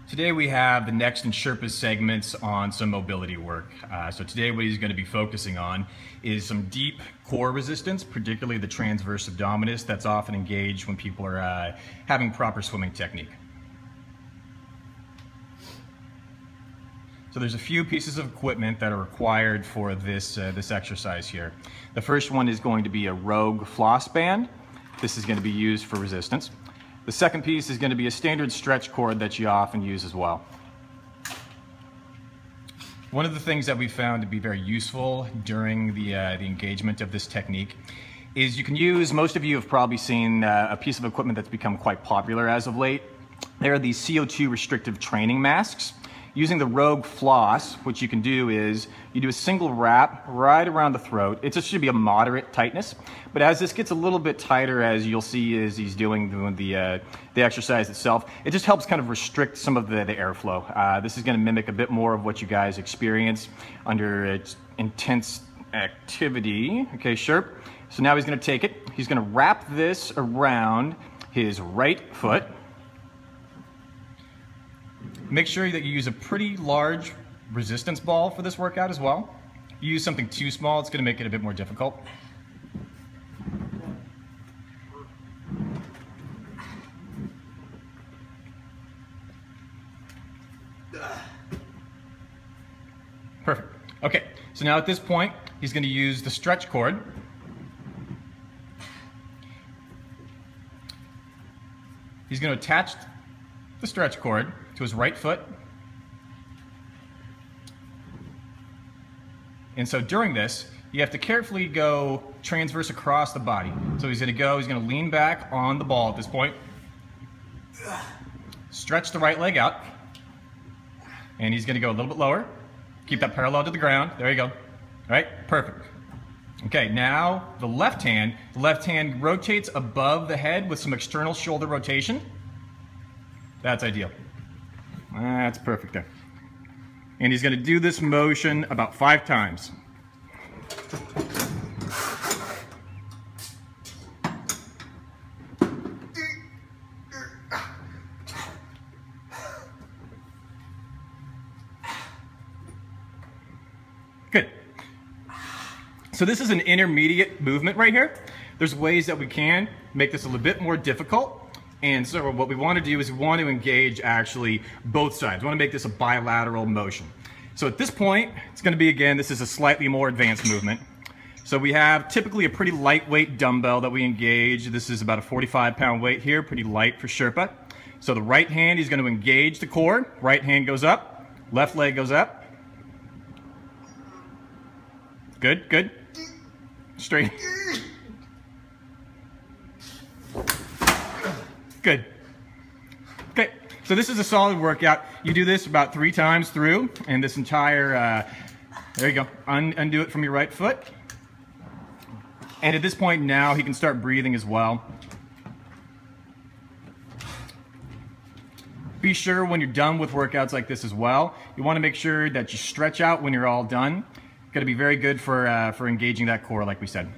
Today we have the next in Sherpa's segments on some mobility work. So today what he's going to be focusing on is some deep core resistance, particularly the transverse abdominis that's often engaged when people are having proper swimming technique. So there's a few pieces of equipment that are required for this exercise here. The first one is going to be a Rogue floss band. This is going to be used for resistance. The second piece is going to be a standard stretch cord that you often use as well. One of the things that we found to be very useful during the engagement of this technique is you can use, most of you have probably seen a piece of equipment that's become quite popular as of late. They are these CO2 restrictive training masks. Using the Rogue floss, what you can do is you do a single wrap right around the throat. It just should be a moderate tightness, but as this gets a little bit tighter, as you'll see as he's doing the exercise itself, it just helps kind of restrict some of the airflow. This is going to mimic a bit more of what you guys experience under intense activity. Okay, sure. So now he's going to take it. He's going to wrap this around his right foot. Make sure that you use a pretty large resistance ball for this workout as well. If you use something too small, it's going to make it a bit more difficult. Perfect. Okay, so now at this point, he's going to use the stretch cord. He's going to attach the stretch cord to his right foot. And so during this, you have to carefully go transverse across the body. So he's going to lean back on the ball at this point. Stretch the right leg out. And he's going to go a little bit lower. Keep that parallel to the ground. There you go. All right, perfect. Okay, now the left hand rotates above the head with some external shoulder rotation. That's ideal. That's perfect there. And he's going to do this motion about 5 times. Good. So this is an intermediate movement right here. There's ways that we can make this a little bit more difficult. And so what we want to do is we want to engage actually both sides. We want to make this a bilateral motion. So at this point, it's going to be, again, this is a slightly more advanced movement. So we have typically a pretty lightweight dumbbell that we engage. This is about a 45-pound weight here, pretty light for Sherpa. So the right hand, he's going to engage the cord. Right hand goes up, left leg goes up. Good, good. Straight. Good. Okay, so this is a solid workout. You do this about 3 times through, and this entire, there you go, undo it from your right foot. And at this point now, he can start breathing as well. Be sure when you're done with workouts like this as well, you want to make sure that you stretch out when you're all done. Got to be very good for engaging that core like we said.